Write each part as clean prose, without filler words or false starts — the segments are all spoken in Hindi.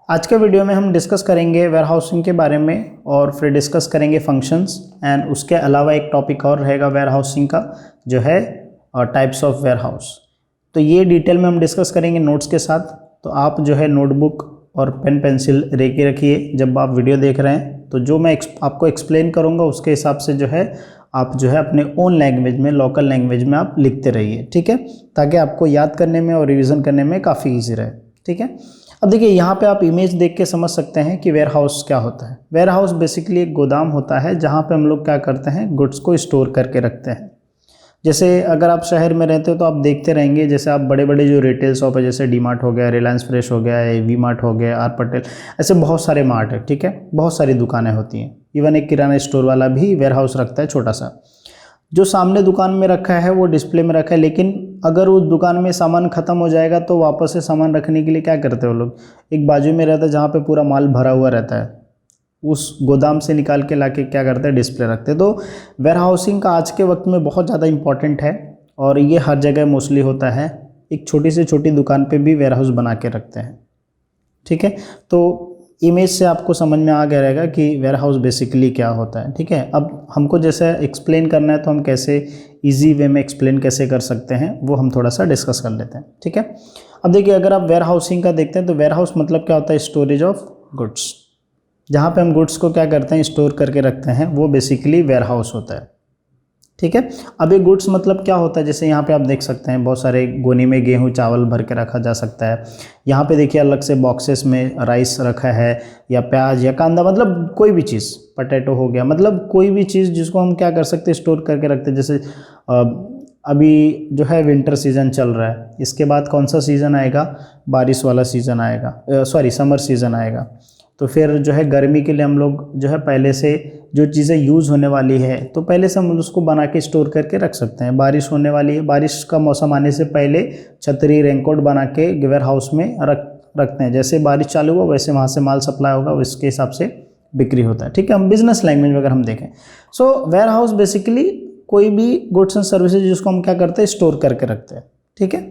आज के वीडियो में हम डिस्कस करेंगे वेयर हाउसिंग के बारे में और फिर डिस्कस करेंगे फंक्शंस एंड उसके अलावा एक टॉपिक और रहेगा वेयर हाउसिंग का जो है टाइप्स ऑफ वेयर हाउस। तो ये डिटेल में हम डिस्कस करेंगे नोट्स के साथ। तो आप जो है नोटबुक और पेन पेंसिल लेके रखिए जब आप वीडियो देख रहे हैं। तो जो मैं आपको एक्सप्लेन करूँगा उसके हिसाब से जो है आप जो है अपने ओन लैंग्वेज में, लोकल लैंग्वेज में आप लिखते रहिए, ठीक है, ताकि आपको याद करने में और रिवीजन करने में काफ़ी ईजी रहे, ठीक है। अब देखिए यहाँ पे आप इमेज देख के समझ सकते हैं कि वेयर हाउस क्या होता है। वेयर हाउस बेसिकली एक गोदाम होता है जहाँ पे हम लोग क्या करते हैं, गुड्स को स्टोर करके रखते हैं। जैसे अगर आप शहर में रहते हो तो आप देखते रहेंगे, जैसे आप बड़े बड़े जो रिटेल शॉप है, जैसे डी मार्ट हो गया, रिलायंस फ्रेश हो गया, वी मार्ट हो गया, आर पटेल, ऐसे बहुत सारे मार्ट है, ठीक है, बहुत सारी दुकानें होती हैं। इवन एक किराना स्टोर वाला भी वेयर हाउस रखता है छोटा सा। जो सामने दुकान में रखा है वो डिस्प्ले में रखा है, लेकिन अगर उस दुकान में सामान ख़त्म हो जाएगा तो वापस से सामान रखने के लिए क्या करते हो लोग, एक बाजू में रहता है जहाँ पे पूरा माल भरा हुआ रहता है, उस गोदाम से निकाल के लाके क्या करते हैं, डिस्प्ले रखते हैं। तो वेयर हाउसिंग का आज के वक्त में बहुत ज़्यादा इंपॉर्टेंट है और ये हर जगह मोस्टली होता है। एक छोटी से छोटी दुकान पे भी वेयर हाउस बना के रखते हैं, ठीक है। तो इमेज से आपको समझ में आ गया रहेगा कि वेयर हाउस बेसिकली क्या होता है, ठीक है। अब हमको जैसे एक्सप्लेन करना है तो हम कैसे इजी वे में एक्सप्लेन कैसे कर सकते हैं वो हम थोड़ा सा डिस्कस कर लेते हैं, ठीक है। अब देखिए अगर आप वेयर हाउसिंग का देखते हैं तो वेयर हाउस मतलब क्या होता है, स्टोरेज ऑफ गुड्स। जहाँ पे हम गुड्स को क्या करते हैं, स्टोर करके रखते हैं, वो बेसिकली वेयर हाउस होता है, ठीक है। अब ये गुड्स मतलब क्या होता है, जैसे यहाँ पे आप देख सकते हैं बहुत सारे गोनी में गेहूँ चावल भर के रखा जा सकता है। यहाँ पे देखिए अलग से बॉक्सेस में राइस रखा है, या प्याज या कांदा, मतलब कोई भी चीज़, पटेटो हो गया, मतलब कोई भी चीज़ जिसको हम क्या कर सकते हैं, स्टोर करके रखते हैं। जैसे अभी जो है विंटर सीज़न चल रहा है, इसके बाद कौन सा सीज़न आएगा, बारिश वाला सीज़न आएगा, सॉरी समर सीज़न आएगा। तो फिर जो है गर्मी के लिए हम लोग जो है पहले से जो चीज़ें यूज़ होने वाली है तो पहले से हम उसको बना के स्टोर करके रख सकते हैं। बारिश होने वाली है, बारिश का मौसम आने से पहले छतरी रेनकोट बना के वेयर हाउस में रखते हैं। जैसे बारिश चालू हुआ वैसे वहाँ से माल सप्लाई होगा, उसके हिसाब से बिक्री होता है, ठीक है। हम बिजनेस लैंग्वेज में अगर हम देखें, सो वेयर हाउस बेसिकली कोई भी गुड्स एंड सर्विसेज जिसको हम क्या करते हैं, स्टोर करके रखते हैं, ठीक है।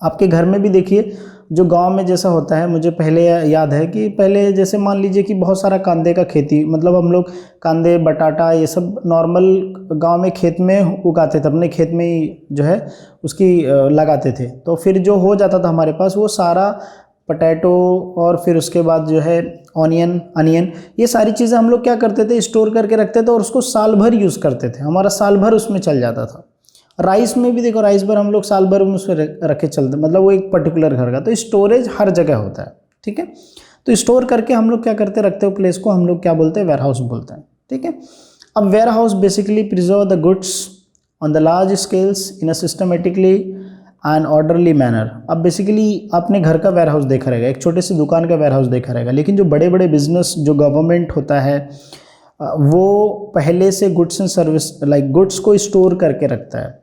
आपके घर में भी देखिए जो गांव में जैसा होता है, मुझे पहले याद है कि पहले जैसे मान लीजिए कि बहुत सारा कांदे का खेती, मतलब हम लोग कांदे बटाटा ये सब नॉर्मल गांव में खेत में उगाते थे, अपने खेत में ही जो है उसकी लगाते थे। तो फिर जो हो जाता था हमारे पास वो सारा पटैटो और फिर उसके बाद जो है अनियन ये सारी चीज़ें हम लोग क्या करते थे, स्टोर करके रखते थे और उसको साल भर यूज़ करते थे, हमारा साल भर उसमें चल जाता था। राइस में भी देखो, राइस पर हम लोग साल भर उसमें रखे चलते, मतलब वो एक पर्टिकुलर घर का। तो स्टोरेज हर जगह होता है, ठीक है। तो स्टोर करके हम लोग क्या करते रखते हो प्लेस को हम लोग क्या बोलते हैं, वेयर हाउस बोलते हैं, ठीक है। अब warehouse basically preserve the goods on the large scales in a systematically and orderly manner. अब बेसिकली आपने घर का वेयर हाउस देखा रहेगा, एक छोटे सी दुकान का वेयर हाउस देखा रहेगा, लेकिन जो बड़े बड़े बिजनेस जो गवर्नमेंट होता है वो पहले से goods and service like goods को स्टोर करके रखता है।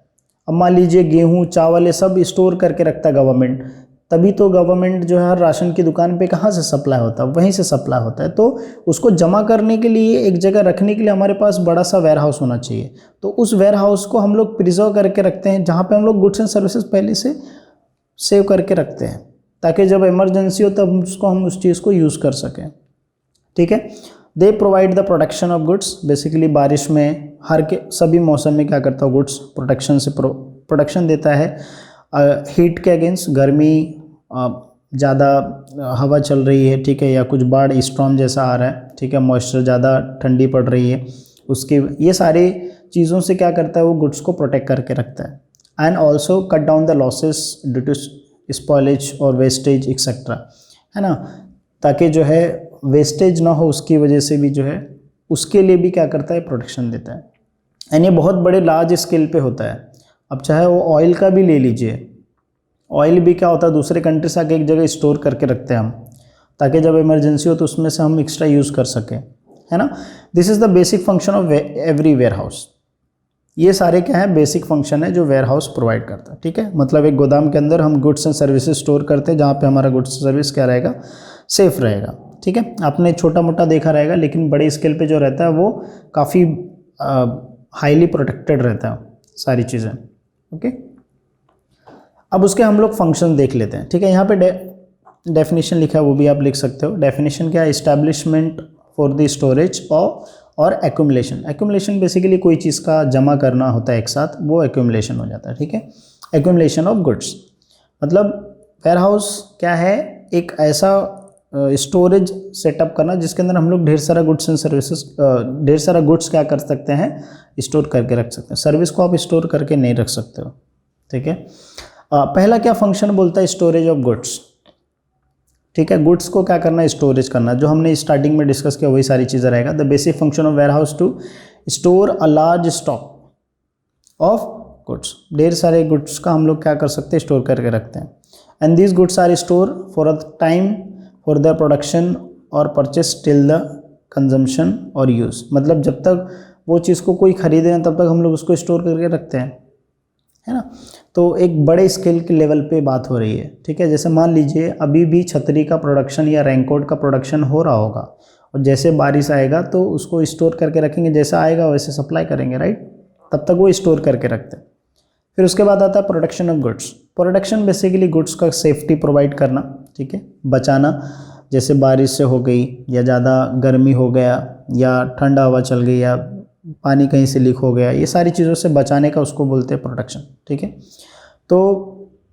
अब मान लीजिए गेहूँ चावल ये सब स्टोर करके रखता है गवर्नमेंट, तभी तो गवर्नमेंट जो है राशन की दुकान पे कहाँ से सप्लाई होता है, वहीं से सप्लाई होता है। तो उसको जमा करने के लिए, एक जगह रखने के लिए हमारे पास बड़ा सा वेयर हाउस होना चाहिए। तो उस वेयर हाउस को हम लोग प्रिजर्व करके रखते हैं, जहाँ पे हम लोग गुड्स एंड सर्विसेज पहले से सेव करके रखते हैं, ताकि जब इमरजेंसी हो तब उसको हम उस चीज़ को यूज़ कर सकें, ठीक है। They provide the protection of goods. Basically बारिश में हर के सभी मौसम में क्या करता है, गुड्स प्रोटेक्शन से प्रोटेक्शन देता है। हीट के अगेंस्ट, गर्मी ज़्यादा हवा चल रही है, ठीक है, या कुछ बाढ़ स्टॉर्म जैसा आ रहा है, ठीक है, मॉइस्चर ज़्यादा ठंडी पड़ रही है, उसके ये सारी चीज़ों से क्या करता है, वो गुड्स को प्रोटेक्ट करके रखता है। And also cut down the losses due to spoilage और वेस्टेज एक्सेट्रा, है ना, ताकि जो है वेस्टेज ना हो, उसकी वजह से भी जो है उसके लिए भी क्या करता है, प्रोटेक्शन देता है। एंड ये बहुत बड़े लार्ज स्केल पे होता है। अब चाहे वो ऑयल का भी ले लीजिए, ऑयल भी क्या होता है, दूसरे कंट्री से आके एक जगह स्टोर करके रखते हैं हम, ताकि जब इमरजेंसी हो तो उसमें से हम एक्स्ट्रा यूज़ कर सकें, है ना। This is the basic function of every warehouse. ये सारे क्या है, बेसिक फंक्शन है जो वेयर हाउस प्रोवाइड करता है, ठीक है। मतलब एक गोदाम के अंदर हम गुड्स एंड सर्विसेज स्टोर करते हैं, जहाँ पे हमारा गुड्स सर्विस क्या रहेगा, सेफ रहेगा, ठीक है। आपने छोटा मोटा देखा रहेगा, लेकिन बड़े स्केल पे जो रहता है वो काफ़ी हाईली प्रोटेक्टेड रहता है सारी चीज़ें, ओके। अब उसके हम लोग फंक्शन देख लेते हैं, ठीक है। यहाँ पे डेफिनेशन लिखा है वो भी आप लिख सकते हो। डेफिनेशन क्या है? इस्टेब्लिशमेंट फॉर द स्टोरेज और एक्यूमुलेशन। एक्यूमुलेशन बेसिकली कोई चीज़ का जमा करना होता है एक साथ, वो एक्यूमुलेशन हो जाता है, ठीक है। एक्यूमुलेशन ऑफ गुड्स मतलब वेयर हाउस क्या है? एक ऐसा स्टोरेज सेटअप करना जिसके अंदर हम लोग ढेर सारा गुड्स एंड सर्विसेज, ढेर सारा गुड्स क्या कर सकते हैं? स्टोर करके रख सकते हैं। सर्विस को आप स्टोर करके नहीं रख सकते हो, ठीक है। पहला क्या फंक्शन बोलता है? स्टोरेज ऑफ गुड्स, ठीक है। गुड्स को क्या करना है? स्टोरेज करना। जो हमने स्टार्टिंग में डिस्कस किया वही सारी चीज़ें रहेगा। The basic function of warehouse to store a large stock of goods. ढेर सारे गुड्स का हम लोग क्या कर सकते हैं? स्टोर करके रखते हैं। And these goods are store for a time for the production और परचेस टिल द कंजम्पशन और यूज़। मतलब जब तक वो चीज़ को कोई खरीदे तब तक हम लोग उसको स्टोर करके रखते हैं, है ना। तो एक बड़े स्केल के लेवल पे बात हो रही है, ठीक है। जैसे मान लीजिए अभी भी छतरी का प्रोडक्शन या रेनकोट का प्रोडक्शन हो रहा होगा, और जैसे बारिश आएगा तो उसको स्टोर करके रखेंगे, जैसा आएगा वैसे सप्लाई करेंगे, राइट। तब तक वो स्टोर करके रखते हैं। फिर उसके बाद आता है production of goods. Production basically goods का सेफ्टी प्रोवाइड करना, ठीक है, बचाना। जैसे बारिश से हो गई, या ज़्यादा गर्मी हो गया, या ठंडा हवा चल गई, या पानी कहीं से लीक हो गया, ये सारी चीज़ों से बचाने का उसको बोलते हैं प्रोडक्शन, ठीक है। तो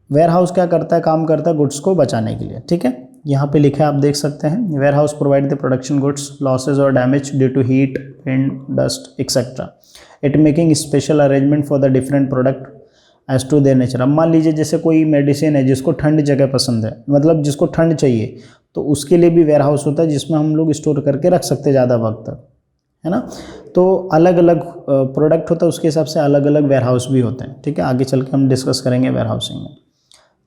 वेयर हाउस क्या करता है? काम करता है गुड्स को बचाने के लिए, ठीक है। यहाँ पे लिखा है, आप देख सकते हैं, warehouse provide the production goods losses और damage due to heat, wind, dust etcetera, it making special arrangement for the different product as to their nature. अब मान लीजिए जैसे कोई मेडिसिन है जिसको ठंड जगह पसंद है, मतलब जिसको ठंड चाहिए, तो उसके लिए भी वेयर हाउस होता है जिसमें हम लोग स्टोर करके रख सकते हैं ज़्यादा वक्त तक, है ना। तो अलग अलग प्रोडक्ट होता है, उसके हिसाब से अलग अलग वेयर हाउस भी होते हैं, ठीक है। आगे चल के हम डिस्कस करेंगे वेयर हाउसिंग में।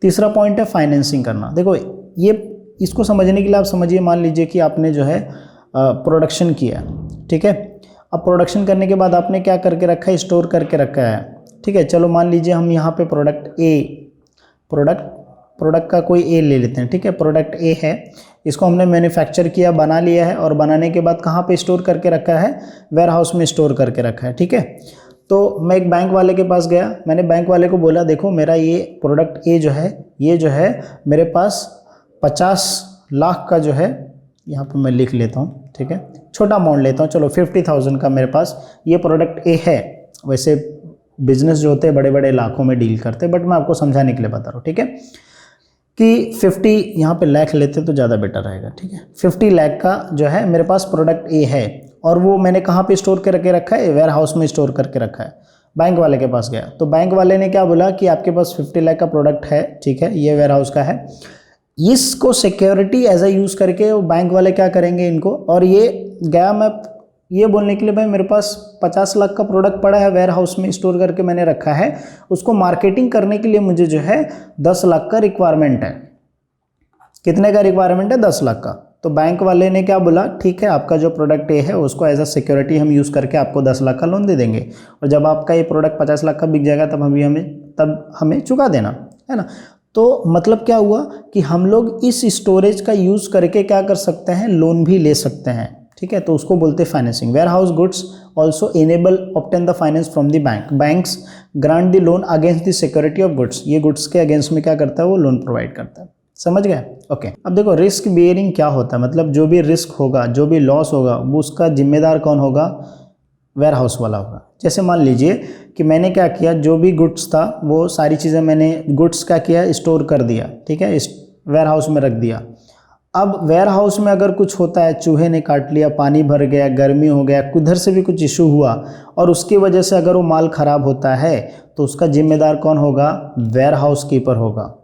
तीसरा पॉइंट है फाइनेंसिंग करना। देखो ये इसको समझने के लिए आप समझिए, मान लीजिए कि आपने जो है प्रोडक्शन किया, ठीक है। अब प्रोडक्शन करने के बाद आपने क्या करके रखा है? स्टोर करके रखा है, ठीक है। चलो मान लीजिए हम यहाँ पे प्रोडक्ट का कोई ए ले लेते हैं, ठीक है। प्रोडक्ट ए है, इसको हमने मैन्युफैक्चर किया, बना लिया है, और बनाने के बाद कहाँ पे स्टोर करके रखा है? वेयर हाउस में स्टोर करके रखा है, ठीक है। तो मैं एक बैंक वाले के पास गया, मैंने बैंक वाले को बोला, देखो मेरा ये प्रोडक्ट ए जो है, ये जो है मेरे पास 50 लाख का जो है, यहाँ पर मैं लिख लेता हूँ, ठीक है, छोटा अमाउंट लेता हूँ, चलो 50,000 का मेरे पास ये प्रोडक्ट ए है। वैसे बिजनेस जो होते हैं बड़े बड़े लाखों में डील करते हैं, बट मैं आपको समझाने के लिए बता रहा हूँ, ठीक है, कि 50 यहाँ पे लाख लेते तो ज़्यादा बेटर रहेगा, ठीक है। 50 लाख का जो है मेरे पास प्रोडक्ट ए है, और वो मैंने कहाँ पे स्टोर करके रखा है? वेयर हाउस में स्टोर करके रखा है। बैंक वाले के पास गया, तो बैंक वाले ने क्या बोला कि आपके पास 50 लाख का प्रोडक्ट है, ठीक है, ये वेयर हाउस का है। इसको सिक्योरिटी एज ए यूज़ करके वो बैंक वाले क्या करेंगे इनको, और ये गया मैं ये बोलने के लिए, भाई मेरे पास 50 लाख का प्रोडक्ट पड़ा है वेयर हाउस में स्टोर करके मैंने रखा है, उसको मार्केटिंग करने के लिए मुझे जो है 10 लाख का रिक्वायरमेंट है। कितने का रिक्वायरमेंट है? 10 लाख का। तो बैंक वाले ने क्या बोला, ठीक है, आपका जो प्रोडक्ट ए है उसको एज अ सिक्योरिटी हम यूज़ करके आपको 10 लाख का लोन दे देंगे, और जब आपका ये प्रोडक्ट 50 लाख का बिक जाएगा तब हमें चुका देना, है ना। तो मतलब क्या हुआ कि हम लोग इस स्टोरेज का यूज़ करके क्या कर सकते हैं? लोन भी ले सकते हैं, ठीक है। तो उसको बोलते हैं financing. Warehouse goods also enable obtain the finance from the bank. Banks grant the loan against the security of goods. ये गुड्स के अगेंस्ट में क्या करता है? वो लोन प्रोवाइड करता है। समझ गए? ओके। अब देखो रिस्क बियरिंग क्या होता है, मतलब जो भी रिस्क होगा, जो भी लॉस होगा, वो उसका जिम्मेदार कौन होगा? वेयर हाउस वाला होगा। जैसे मान लीजिए कि मैंने क्या किया, जो भी गुड्स था वो सारी चीज़ें मैंने गुड्स क्या किया? स्टोर कर दिया, ठीक है, इस वेयर हाउस में रख दिया। अब वेयर हाउस में अगर कुछ होता है, चूहे ने काट लिया, पानी भर गया, गर्मी हो गया, किधर से भी कुछ इशू हुआ, और उसकी वजह से अगर वो माल ख़राब होता है, तो उसका जिम्मेदार कौन होगा? वेयर हाउस कीपर होगा,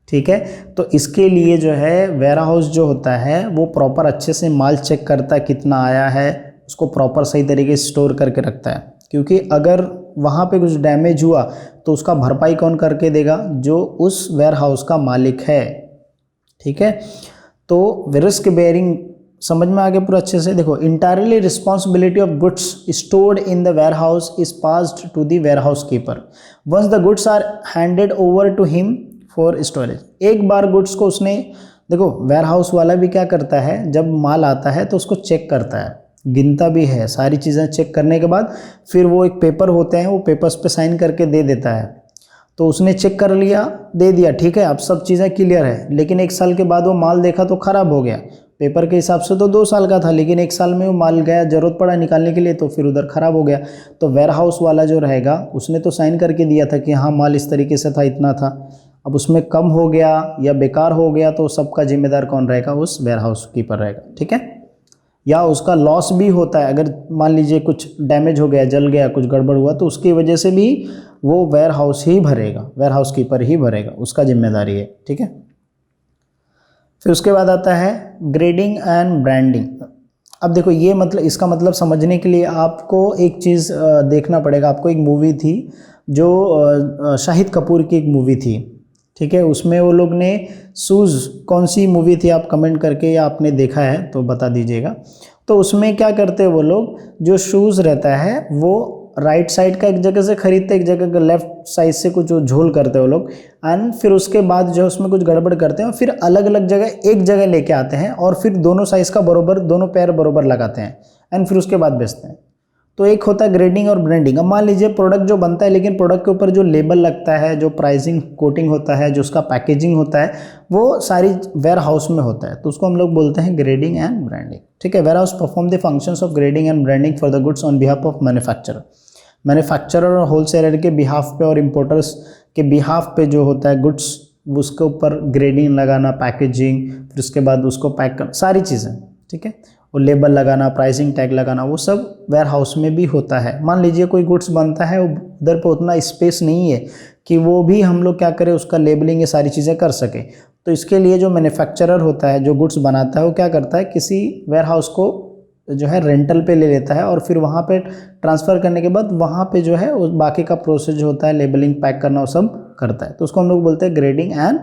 ठीक है। तो इसके लिए जो है वेयर हाउस जो होता है वो प्रॉपर अच्छे से माल चेक करता है, कितना आया है, उसको प्रॉपर सही तरीके से स्टोर करके रखता है, क्योंकि अगर वहाँ पे कुछ डैमेज हुआ तो उसका भरपाई कौन करके देगा? जो उस वेयर हाउस का मालिक है, ठीक है। तो रिस्क बेयरिंग समझ में आ गया पूरा अच्छे से। देखो, entirely responsibility of goods stored in the warehouse is passed to the warehouse keeper once the goods are handed over to him for storage. एक बार गुड्स को उसने, देखो वेयर हाउस वाला भी क्या करता है, जब माल आता है तो उसको चेक करता है, गिनता भी है, सारी चीज़ें चेक करने के बाद फिर वो एक पेपर होते हैं, वो पेपर्स पे साइन करके दे देता है। तो उसने चेक कर लिया, दे दिया, ठीक है, अब सब चीज़ें क्लियर है, लेकिन 1 साल के बाद वो माल देखा तो ख़राब हो गया। पेपर के हिसाब से तो 2 साल का था, लेकिन 1 साल में वो माल गया, ज़रूरत पड़ा निकालने के लिए, तो फिर उधर ख़राब हो गया। तो वेयर हाउस वाला जो रहेगा उसने तो साइन करके दिया था कि हाँ माल इस तरीके से था, इतना था, अब उसमें कम हो गया या बेकार हो गया तो सबका जिम्मेदार कौन रहेगा? उस वेयर हाउस कीपर रहेगा, ठीक है। या उसका लॉस भी होता है, अगर मान लीजिए कुछ डैमेज हो गया, जल गया, कुछ गड़बड़ हुआ, तो उसकी वजह से भी वो वेयर हाउस ही भरेगा, वेयर हाउस कीपर ही भरेगा, उसका जिम्मेदारी है, ठीक है। फिर उसके बाद आता है ग्रेडिंग एंड ब्रांडिंग। अब देखो ये मतलब, इसका मतलब समझने के लिए आपको एक चीज़ देखना पड़ेगा। आपको एक मूवी थी जो शाहिद कपूर की एक मूवी थी, ठीक है, उसमें वो लोग ने शूज़, कौन सी मूवी थी आप कमेंट करके, या आपने देखा है तो बता दीजिएगा। तो उसमें क्या करते हैं वो लोग, जो शूज़ रहता है वो राइट साइड का एक जगह से खरीदते, एक जगह का लेफ्ट साइड से कुछ झोल करते हैं वो लोग, एंड फिर उसके बाद जो है उसमें कुछ गड़बड़ करते हैं, फिर अलग अलग जगह एक जगह लेके आते हैं और फिर दोनों साइज़ का बराबर, दोनों पैर बराबर लगाते हैं, एंड फिर उसके बाद बेचते हैं। तो एक होता है ग्रेडिंग और ब्रांडिंग। अब मान लीजिए प्रोडक्ट जो बनता है, लेकिन प्रोडक्ट के ऊपर जो लेबल लगता है, जो प्राइसिंग कोटिंग होता है, जो उसका पैकेजिंग होता है, वो सारी वेयर हाउस में होता है, तो उसको हम लोग बोलते हैं ग्रेडिंग एंड ब्रांडिंग, ठीक है। Warehouse perform the functions of grading and branding for the goods on behalf of manufacturer. Manufacturer और होलसेलर के बिहाफ पे और इम्पोर्टर्स के बिहाफ पे जो होता है गुड्स, उसके ऊपर ग्रेडिंग लगाना, पैकेजिंग, फिर उसके बाद उसको पैक करना, सारी चीज़ें, ठीक है, और लेबल लगाना, प्राइसिंग टैग लगाना, वो सब वेयर हाउस में भी होता है। मान लीजिए कोई गुड्स बनता है, उधर पे उतना स्पेस नहीं है कि वो भी हम लोग क्या करें, उसका लेबलिंग, ये सारी चीज़ें कर सके। तो इसके लिए जो मैन्युफैक्चरर होता है, जो गुड्स बनाता है, वो क्या करता है, किसी वेयर हाउस को जो है रेंटल पे ले लेता है, और फिर वहाँ पे ट्रांसफ़र करने के बाद वहाँ पे जो है उस बाकी का प्रोसेस जो होता है, लेबलिंग, पैक करना, वो सब करता है। तो उसको हम लोग बोलते हैं ग्रेडिंग एंड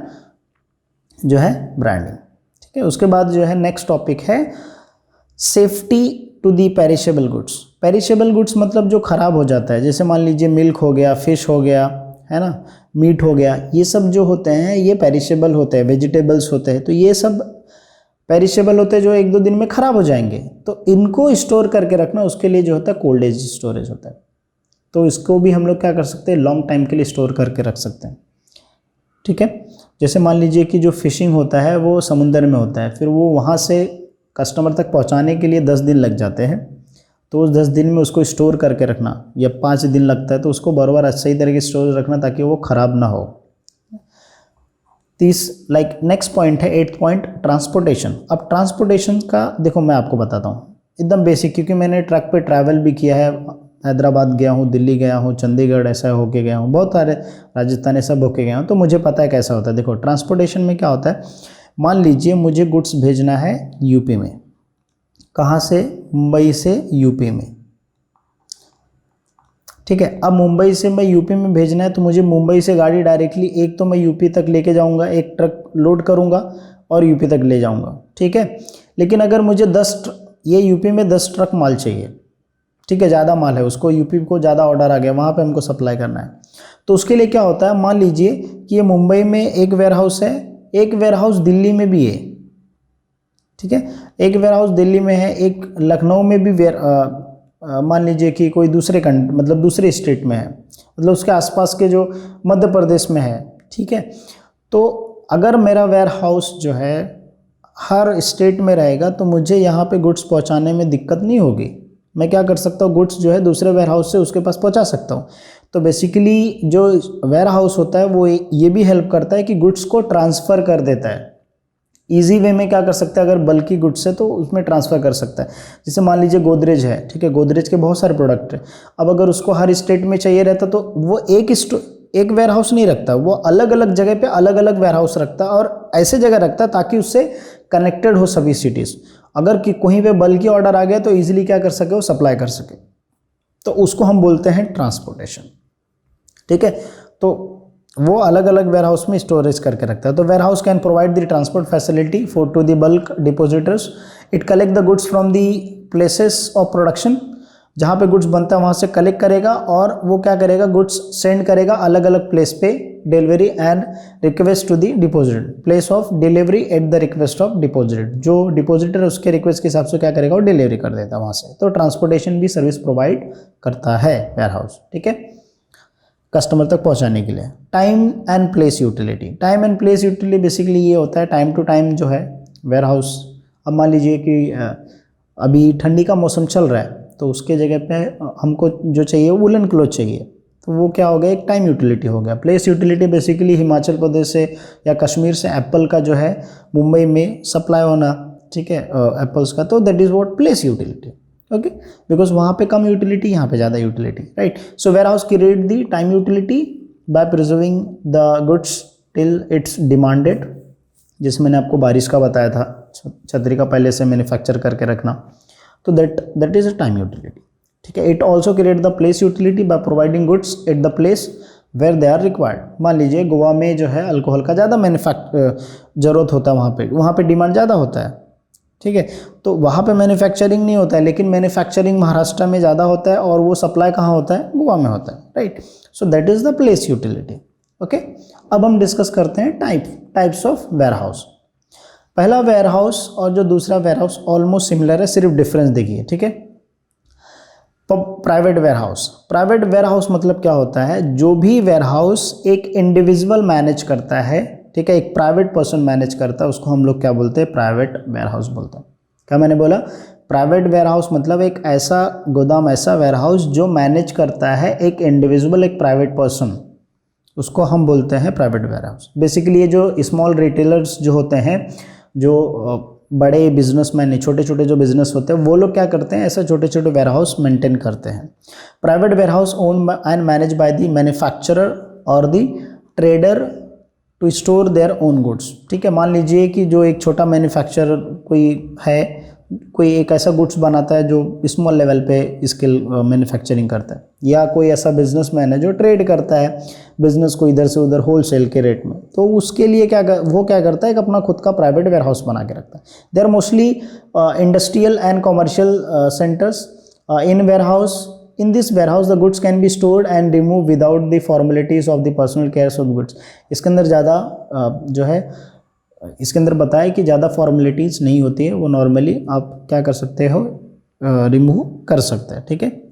जो है ब्रांडिंग, ठीक है। उसके बाद जो है नेक्स्ट टॉपिक है safety to the perishable goods. Perishable goods मतलब जो ख़राब हो जाता है, जैसे मान लीजिए मिल्क हो गया, फिश हो गया, है ना, मीट हो गया, ये सब जो होते हैं ये पेरिशेबल होते हैं, वेजिटेबल्स होते हैं, तो ये सब पेरिशेबल होते हैं जो 1-2 दिन में ख़राब हो जाएंगे। तो इनको स्टोर करके रखना, उसके लिए जो होता है कोल्ड एज स्टोरेज होता है। तो इसको भी हम लोग क्या कर सकते हैं, लॉन्ग टाइम के लिए स्टोर करके रख सकते हैं, ठीक है। जैसे मान लीजिए कि जो फिशिंग होता है वो समुंदर में होता है, फिर वो वहाँ से कस्टमर तक पहुँचाने के लिए 10 दिन लग जाते हैं, तो उस 10 दिन में उसको स्टोर करके रखना, या 5 दिन लगता है, तो उसको बराबर सही तरीके से स्टोर रखना ताकि वो ख़राब ना हो। नेक्स्ट पॉइंट है 8th पॉइंट, ट्रांसपोर्टेशन। अब ट्रांसपोर्टेशन का देखो मैं आपको बताता हूँ एकदम बेसिक, क्योंकि मैंने ट्रक पे ट्रैवल भी किया है, हैदराबाद गया हूँ, दिल्ली गया हूँ, चंडीगढ़ ऐसा होके गया हूँ, बहुत सारे राजस्थान सब होके गया हूँ, तो मुझे पता है कैसा होता है। देखो ट्रांसपोर्टेशन में क्या होता है, मान लीजिए मुझे गुड्स भेजना है यूपी में, कहाँ से, मुंबई से यूपी में, ठीक है। अब मुंबई से मैं यूपी में भेजना है, तो मुझे मुंबई से गाड़ी डायरेक्टली, एक तो मैं यूपी तक लेके जाऊंगा, एक ट्रक लोड करूंगा और यूपी तक ले जाऊंगा, ठीक है। लेकिन अगर मुझे ये यूपी में 10 ट्रक माल चाहिए, ठीक है, ज़्यादा माल है, उसको यूपी को ज़्यादा ऑर्डर आ गया, वहाँ पे हमको सप्लाई करना है, तो उसके लिए क्या होता है, मान लीजिए कि ये मुंबई में एक वेयर हाउस है, एक वेयर हाउस दिल्ली में भी है, ठीक है, एक वेयर हाउस दिल्ली में है, एक लखनऊ में भी मान लीजिए कि कोई दूसरे मतलब दूसरे स्टेट में है, मतलब उसके आसपास के जो मध्य प्रदेश में है, ठीक है। तो अगर मेरा वेयर हाउस जो है हर स्टेट में रहेगा, तो मुझे यहाँ पे गुड्स पहुँचाने में दिक्कत नहीं होगी। मैं क्या कर सकता हूँ, गुड्स जो है दूसरे वेयर हाउस से उसके पास पहुँचा सकता हूँ। तो बेसिकली जो वेयर हाउस होता है वो ये भी हेल्प करता है कि गुड्स को ट्रांसफ़र कर देता है। ईजी वे में क्या कर सकता है, अगर बल्कि गुड्स है तो उसमें ट्रांसफ़र कर सकता है। जैसे मान लीजिए गोदरेज है, ठीक है, गोदरेज के बहुत सारे प्रोडक्ट हैं, अब अगर उसको हर स्टेट में चाहिए रहता तो वो एक वेयर हाउस नहीं रखता, वो अलग अलग जगह पे अलग अलग वेयर हाउस रखता और ऐसे जगह रखता ताकि उससे कनेक्टेड हो सभी सिटीज़। अगर कि कहीं पे बल्कि ऑर्डर आ गया तो ईजिली क्या कर सके, वो सप्लाई कर सके, तो उसको हम बोलते हैं ट्रांसपोर्टेशन, ठीक है। तो वो अलग अलग वेयर हाउस में स्टोरेज करके रखता है। तो warehouse can provide the transport facility for to the bulk depositors. It collect the goods from the places of production, जहाँ पे गुड्स बनता है वहाँ से कलेक्ट करेगा और वो क्या करेगा, गुड्स सेंड करेगा अलग अलग प्लेस पे, delivery and request to the depositor, place of delivery at the request of depositor. जो डिपोजिटर है उसके रिक्वेस्ट के हिसाब से क्या करेगा, वो डिलीवरी कर देता है वहाँ से। तो ट्रांसपोर्टेशन भी सर्विस प्रोवाइड करता है वेयर हाउस, ठीक है। कस्टमर तक पहुंचाने के लिए। Time and place utility, time and place utility basically ये होता है टाइम टू टाइम जो है वेयर हाउस। अब मान लीजिए कि अभी ठंडी का मौसम चल रहा है तो उसके जगह पे हमको जो चाहिए वुलन क्लोथ चाहिए, तो वो क्या हो गया, एक टाइम यूटिलिटी हो गया। Place utility basically Himachal Pradesh से या कश्मीर से एप्पल का जो है मुंबई में सप्लाई होना, ठीक है, एप्पल्स का, तो that is what place utility. Okay, because वहाँ पे कम यूटिलिटी, यहाँ पे ज़्यादा utility, right. So warehouse create the time utility by preserving the goods till it's demanded, जैसे मैंने आपको बारिश का बताया था, छतरी का पहले से मैन्युफैक्चर करके रखना, तो that is a time utility, ठीक है। It also create the place utility by providing goods at the place where they are required. मान लीजिए गोवा में जो है अल्कोहल का ज़्यादा ज़रूरत होता है, वहाँ पे डिमांड ज़्यादा होता है, ठीक है, तो वहाँ पे मैन्युफैक्चरिंग नहीं होता है, लेकिन मैन्युफैक्चरिंग महाराष्ट्र में ज़्यादा होता है और वो सप्लाई कहाँ होता है, गोवा में होता है, right. So that is the place utility. Okay, अब हम डिस्कस करते हैं टाइप्स ऑफ वेयर हाउस। पहला वेयर हाउस और जो दूसरा वेयर हाउस ऑलमोस्ट सिमिलर है, सिर्फ डिफरेंस देखिए, ठीक है। Private warehouse, private warehouse मतलब क्या होता है, जो भी वेयर हाउस एक इंडिविजुअल मैनेज करता है, ठीक है, एक प्राइवेट पर्सन मैनेज करता है, उसको हम लोग क्या बोलते हैं, प्राइवेट वेयर हाउस बोलते हैं। क्या मैंने बोला, प्राइवेट वेयर हाउस मतलब एक ऐसा गोदाम, ऐसा वेयर हाउस जो मैनेज करता है एक इंडिविजुअल, एक प्राइवेट पर्सन, उसको हम बोलते हैं प्राइवेट वेयर हाउस। बेसिकली ये जो स्मॉल रिटेलर्स जो होते हैं, जो बड़े बिजनेसमैन है, छोटे छोटे जो बिजनेस होते हैं, वो लोग क्या करते हैं, ऐसे छोटे छोटे वेयर हाउस मेंटेन करते हैं। Private warehouse own and manage by the manufacturer और the trader to store their own goods, ठीक है। मान लीजिए कि जो एक छोटा मैन्युफैक्चरर कोई है, कोई एक ऐसा गुड्स बनाता है जो स्मॉल लेवल पे स्किल मैन्युफैक्चरिंग करता है, या कोई ऐसा बिजनेसमैन है जो ट्रेड करता है बिजनेस को इधर से उधर होलसेल के रेट में, तो उसके लिए वो क्या करता है, एक अपना खुद का प्राइवेट वेयर हाउस बना के रखता है। They are mostly industrial and commercial centres in warehouse. In this warehouse the goods can be stored and removed without the formalities of the personal cares of goods। इसके अंदर ज़्यादा जो है, इसके अंदर बताया कि ज़्यादा फॉर्मेलिटीज़ नहीं होती है, वो नॉर्मली आप क्या कर सकते हो, रिमूव कर सकते हैं, ठीक है।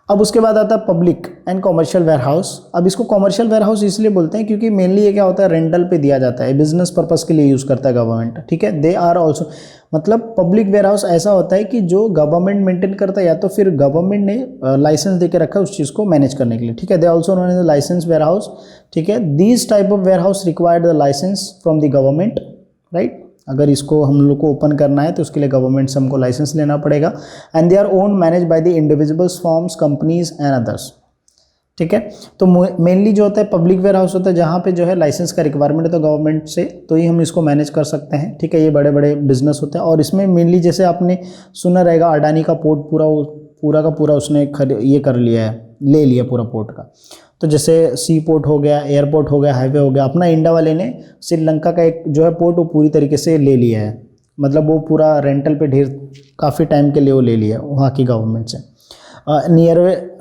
अब उसके बाद आता है public and commercial warehouse. अब इसको कॉमर्शियल वेयर हाउस इसलिए बोलते हैं क्योंकि मेनली ये क्या होता है, रेंटल पे दिया जाता है, बिजनेस पर्पस के लिए यूज़ करता है गवर्नमेंट, ठीक है। दे आर ऑल्सो, मतलब पब्लिक वेयर हाउस ऐसा होता है कि जो गवर्नमेंट मेंटेन करता है, या तो फिर गवर्नमेंट ने लाइसेंस दे के रखा है उस चीज़ को मैनेज करने के लिए, ठीक है। They also known as the licence warehouse, ठीक है। These type of warehouse required the licence from the government, right. अगर इसको हम लोग को ओपन करना है तो उसके लिए गवर्नमेंट से हमको लाइसेंस लेना पड़ेगा। And they our own manage by the individuals, forms, companies and others, ठीक है। तो मेनली जो होता है पब्लिक वेयर हाउस होता है जहाँ पे जो है लाइसेंस का रिक्वायरमेंट है तो गवर्नमेंट से, तो ही हम इसको मैनेज कर सकते हैं, ठीक है। ये बड़े बड़े बिजनेस होते हैं और इसमें मेनली जैसे आपने सुना रहेगा अडानी का पोर्ट पूरा का पूरा उसने ये कर लिया है, ले लिया पूरा पोर्ट का। तो जैसे सी पोर्ट हो गया, एयरपोर्ट हो गया, हाईवे हो गया, अपना इंडिया वाले ने श्रीलंका का एक जो है पोर्ट वो पूरी तरीके से ले लिया है, मतलब वो पूरा रेंटल पे ढेर काफ़ी टाइम के लिए वो ले लिया है वहाँ की गवर्नमेंट से।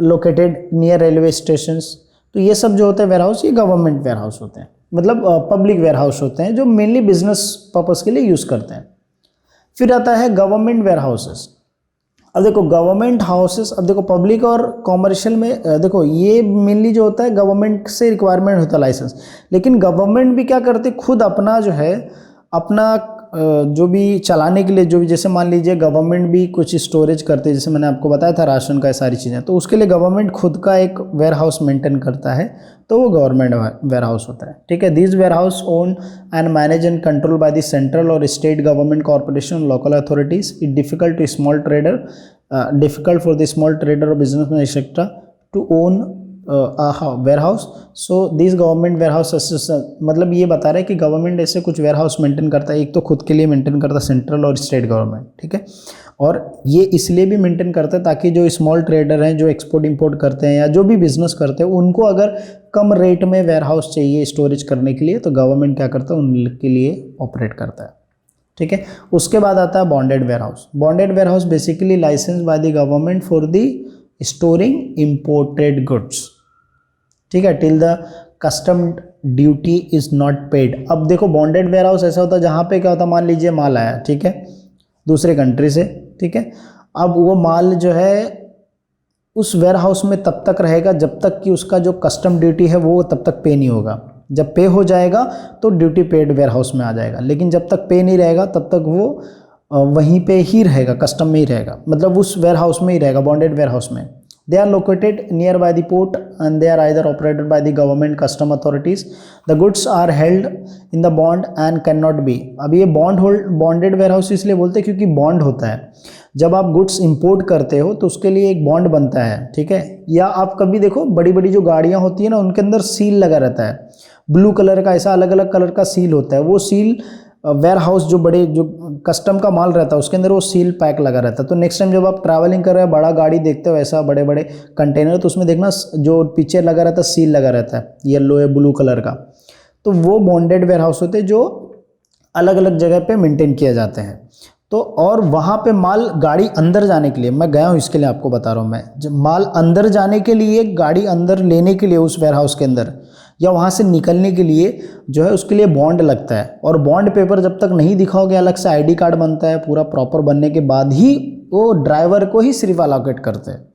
लोकेटेड नियर रेलवे स्टेशंस, तो ये सब जो होते हैं वेयर हाउस, ये गवर्नमेंट वेयर हाउस होते हैं, मतलब पब्लिक वेयर हाउस होते हैं जो मेनली बिजनेस पर्पस के लिए यूज़ करते हैं। फिर आता है गवर्नमेंट वेयर हाउसेस। अब देखो गवर्नमेंट हाउसेस, अब देखो पब्लिक और कॉमर्शियल में देखो ये मेनली जो होता है गवर्नमेंट से रिक्वायरमेंट होता है लाइसेंस, लेकिन गवर्नमेंट भी क्या करती है, खुद अपना जो है अपना जो भी चलाने के लिए, जो भी जैसे मान लीजिए गवर्नमेंट भी कुछ स्टोरेज करते हैं, जैसे मैंने आपको बताया था राशन का, सारी चीज़ें, तो उसके लिए गवर्नमेंट खुद का एक वेयर हाउस मेंटेन करता है, तो वो गवर्नमेंट वेयर हाउस होता है, ठीक है। This warehouse own and manage and control by the central और state government corporation, local authorities. It difficult to small trader, difficult for the small trader और businessman etcetera to own warehouse. So this government warehouse, मतलब ये बता रहे हैं कि गवर्नमेंट ऐसे कुछ वेयर हाउस मेंटेन करता है, एक तो खुद के लिए मेंटेन करता है सेंट्रल और स्टेट गवर्नमेंट, ठीक है। और ये इसलिए भी मेंटेन करता है ताकि जो स्मॉल ट्रेडर हैं, जो एक्सपोर्ट इंपोर्ट करते हैं या जो भी बिजनेस करते हैं, उनको अगर कम रेट में वेयर हाउस चाहिए स्टोरेज करने के लिए, तो गवर्नमेंट क्या करता है, उनके लिए ऑपरेट करता है, ठीक है। उसके बाद आता है bonded warehouse. Bonded warehouse basically license by the government for the storing imported goods, ठीक है, till the custom duty is not paid. अब देखो बॉन्डेड वेयर हाउस ऐसा होता है जहाँ पे क्या होता है, मान लीजिए माल आया, ठीक है, दूसरे कंट्री से, ठीक है। अब वो माल जो है उस वेयर हाउस में तब तक रहेगा जब तक कि उसका जो कस्टम ड्यूटी है वो तब तक पे नहीं होगा। जब पे हो जाएगा तो ड्यूटी पेड वेयर हाउस में आ जाएगा, लेकिन जब तक पे नहीं रहेगा तब तक वो वहीं पे ही रहेगा, कस्टम में ही रहेगा, मतलब उस वेयर हाउस में ही रहेगा, बॉन्डेड वेयर हाउस में। They are located nearby the port and they are either operated by the government custom authorities. The goods are held in the bond and cannot be। अब ये बॉन्डेड वेयर हाउस इसलिए बोलते हैं क्योंकि बॉन्ड होता है। जब आप गुड्स इंपोर्ट करते हो तो उसके लिए एक बॉन्ड बनता है, ठीक है। या आप कभी देखो बड़ी बड़ी जो गाड़ियाँ होती है ना, उनके अंदर सील लगा रहता है, ब्लू कलर का, ऐसा अलग अलग कलर का सील होता है। वो सील वेयर हाउस जो बड़े जो कस्टम का माल रहता है उसके अंदर वो सील पैक लगा रहता है। तो नेक्स्ट टाइम जब आप ट्रैवलिंग कर रहे हैं, बड़ा गाड़ी देखते हो ऐसा बड़े बड़े कंटेनर, तो उसमें देखना जो पीछे लगा रहता है सील लगा रहता है, येलो या ब्लू कलर का। तो वो बॉन्डेड वेयर हाउस होते हैं जो अलग अलग जगह पे मेंटेन किए जाते हैं। तो और वहाँ पे माल गाड़ी अंदर जाने के लिए, मैं गया हूँ इसके लिए आपको बता रहा हूँ मैं, जब माल अंदर जाने के लिए, गाड़ी अंदर लेने के लिए उस वेयर हाउस के अंदर, या वहाँ से निकलने के लिए जो है उसके लिए बॉन्ड लगता है। और बॉन्ड पेपर जब तक नहीं दिखाओगे, अलग से आईडी कार्ड बनता है, पूरा प्रॉपर बनने के बाद ही वो ड्राइवर को ही सिर्फ अलोकेट करते हैं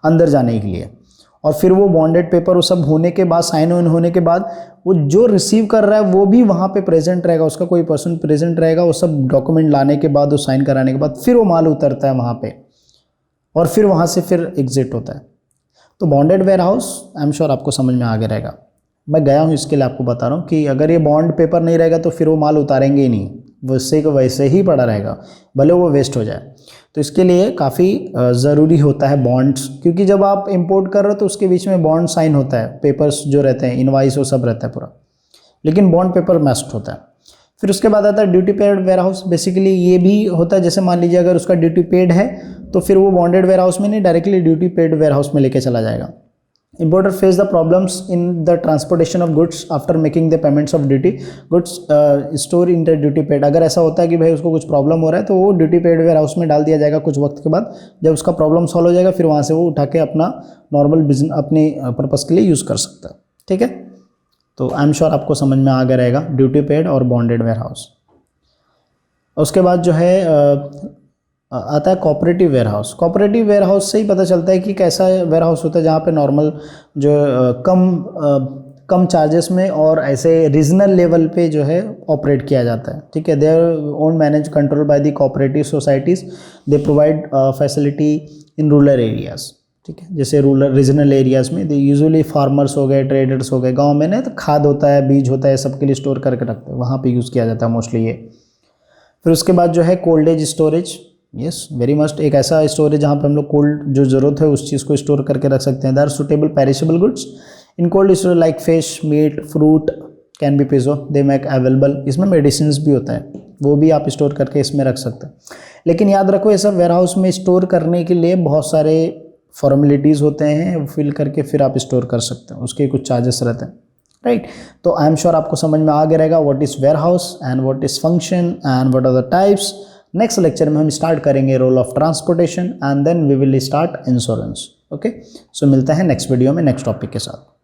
अंदर जाने के लिए। और फिर वो बॉन्डेड पेपर वो सब होने के बाद, साइन ऑन होने के बाद, वो जो रिसीव कर रहा है वो भी वहाँ पे प्रेजेंट रहेगा, उसका कोई पर्सन प्रेजेंट रहेगा। वो सब डॉक्यूमेंट लाने के बाद, वो साइन कराने के बाद फिर वो माल उतरता है वहाँ पे, और फिर वहाँ से फिर एग्जिट होता है। तो bonded warehouse I am sure आपको समझ में आ गया रहेगा। मैं गया हूँ इसके लिए आपको बता रहा हूँ कि अगर ये बॉन्ड पेपर नहीं रहेगा तो फिर वो माल उतारेंगे ही नहीं, वैसे को वैसे ही पड़ा रहेगा, भले वो वेस्ट हो जाए। तो इसके लिए काफ़ी ज़रूरी होता है बॉन्ड्स, क्योंकि जब आप इंपोर्ट कर रहे हो तो उसके बीच में बॉन्ड साइन होता है, पेपर्स जो रहते हैं, इनवाइस वो सब रहता है पूरा, लेकिन बॉन्ड पेपर मस्ट होता है। फिर उसके बाद आता है duty paid warehouse. Basically ये भी होता है, जैसे मान लीजिए अगर उसका ड्यूटी पेड है तो फिर वो बॉन्डेड वेयर हाउस में नहीं, directly duty paid warehouse में लेके चला जाएगा। Importer face the problems in the transportation of goods after making the payments of duty. Goods store in the duty paid। अगर ऐसा होता है कि भाई उसको कुछ प्रॉब्लम हो रहा है तो वो ड्यूटी पेड वेयर हाउस में डाल दिया जाएगा कुछ वक्त के बाद। जब उसका प्रॉब्लम सॉल्व हो जाएगा फिर वहाँ से वो उठा के अपना नॉर्मल बिजनेस अपने पर्पज़ के लिए यूज़ कर सकता है, ठीक है। तो आई एम श्योर आपको समझ में आ गया रहेगा ड्यूटी पेड और बॉन्डेड वेयर हाउस। उसके बाद जो है आता है cooperative warehouse. Cooperative warehouse से ही पता चलता है कि कैसा वेयर हाउस होता है, जहाँ पे नॉर्मल जो कम चार्जेस में और ऐसे रीजनल लेवल पे जो है ऑपरेट किया जाता है, ठीक है। They our own manage control by the cooperative societies. They provide facility in rural areas, ठीक है। जैसे रूरल रीजनल एरियाज़ में दे यूजुअली फार्मर्स हो गए, ट्रेडर्स हो गए, गाँव में ना तो खाद होता है, बीज होता है, सबके लिए स्टोर करके रखते हैं, वहाँ पर यूज़ किया जाता है मोस्टली ये। फिर उसके बाद जो है cold age storage. Yes, very must, एक ऐसा स्टोरेज जहाँ पे हम लोग कोल्ड जो ज़रूरत है उस चीज़ को स्टोर करके रख सकते हैं। They are suitable perishable goods in cold storage like fish, meat, fruit can be preserve, they make available. इसमें मेडिसिन भी होता है, वो भी आप स्टोर करके इसमें रख सकते हैं। लेकिन याद रखो ये सब वेयर हाउस में स्टोर करने के लिए बहुत सारे फॉर्मेलिटीज़ होते हैं, वो फिल करके फिर आप स्टोर कर सकते हैं, उसके कुछ चार्जेस रहते हैं, राइट। तो आई एम श्योर आपको समझ में आ गया रहेगा what is warehouse and what is function and what are the types. Next lecture में हम स्टार्ट करेंगे role of transportation and then we will start insurance. Okay, so मिलते हैं नेक्स्ट वीडियो में नेक्स्ट टॉपिक के साथ।